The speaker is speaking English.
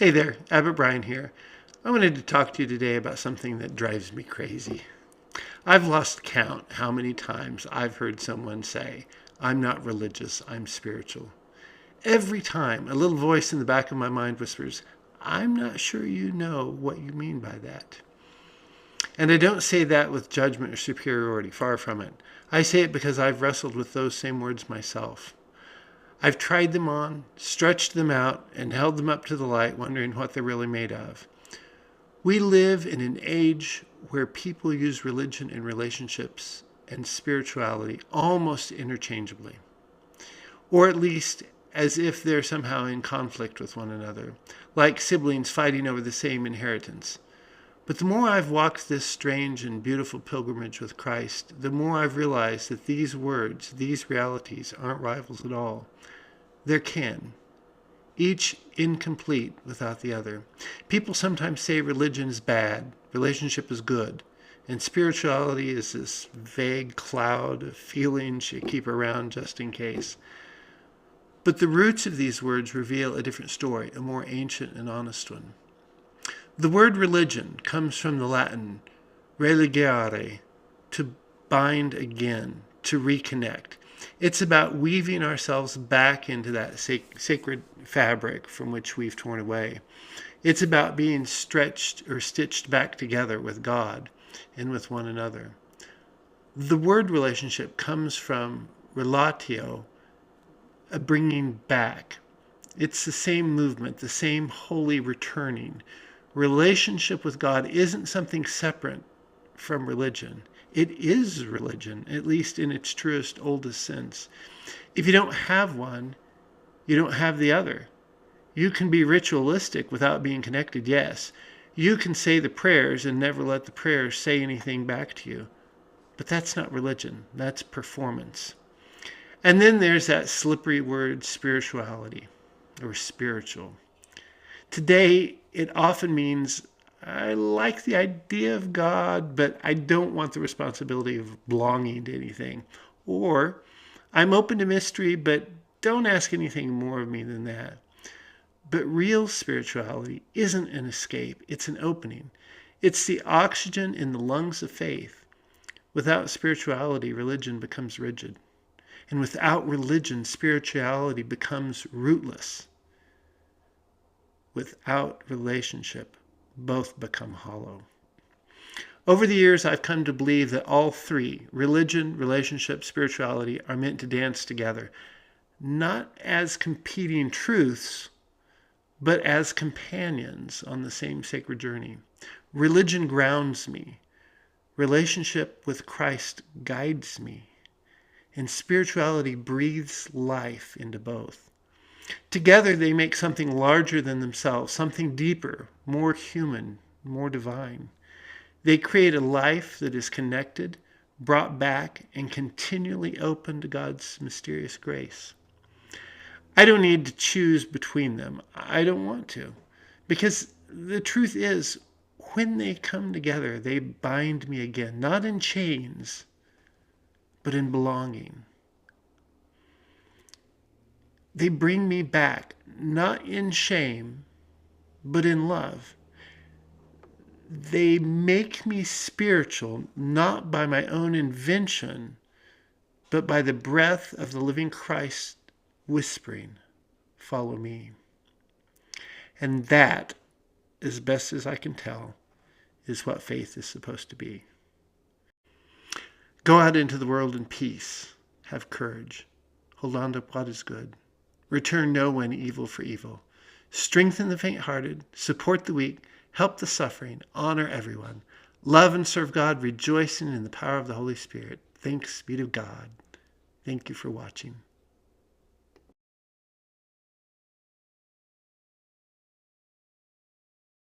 Hey there, Abbott Brian here. I wanted to talk to you today about something that drives me crazy. I've lost count how many times I've heard someone say, "I'm not religious, I'm spiritual." Every time, a little voice in the back of my mind whispers, "I'm not sure you know what you mean by that." And I don't say that with judgment or superiority, far from it. I say it because I've wrestled with those same words myself. I've tried them on, stretched them out, and held them up to the light, wondering what they're really made of. We live in an age where people use religion and relationships and spirituality almost interchangeably, or at least as if they're somehow in conflict with one another, like siblings fighting over the same inheritance. But the more I've walked this strange and beautiful pilgrimage with Christ, the more I've realized that these words, these realities, aren't rivals at all. They're kin, each incomplete without the other. People sometimes say religion is bad, relationship is good, and spirituality is this vague cloud of feelings you keep around just in case. But the roots of these words reveal a different story, a more ancient and honest one. The word religion comes from the Latin religare, to bind again, to reconnect. It's about weaving ourselves back into that sacred fabric from which we've torn away. It's about being stretched or stitched back together with God and with one another. The word relationship comes from relatio, a bringing back. It's the same movement, the same holy returning. Relationship with God isn't something separate from religion. It is religion, at least in its truest, oldest sense. If you don't have one, you don't have the other. You can be ritualistic without being connected, yes. You can say the prayers and never let the prayers say anything back to you. But that's not religion. That's performance. And then there's that slippery word spirituality or spiritual. Today, it often means I like the idea of God, but I don't want the responsibility of belonging to anything. Or I'm open to mystery, but don't ask anything more of me than that. But real spirituality isn't an escape, it's an opening. It's the oxygen in the lungs of faith. Without spirituality, religion becomes rigid. And without religion, spirituality becomes rootless. Without relationship, both become hollow. Over the years, I've come to believe that all three, religion, relationship, spirituality, are meant to dance together, not as competing truths, but as companions on the same sacred journey. Religion grounds me. Relationship with Christ guides me. And spirituality breathes life into both. Together, they make something larger than themselves, something deeper, more human, more divine. They create a life that is connected, brought back, and continually open to God's mysterious grace. I don't need to choose between them. I don't want to. Because the truth is, when they come together, they bind me again, not in chains, but in belonging. They bring me back, not in shame, but in love. They make me spiritual, not by my own invention, but by the breath of the living Christ whispering, "Follow me." And that, as best as I can tell, is what faith is supposed to be. Go out into the world in peace. Have courage. Hold on to what is good. Return no one evil for evil. Strengthen the faint-hearted, support the weak, help the suffering, honor everyone. Love and serve God, rejoicing in the power of the Holy Spirit. Thanks be to God. Thank you for watching.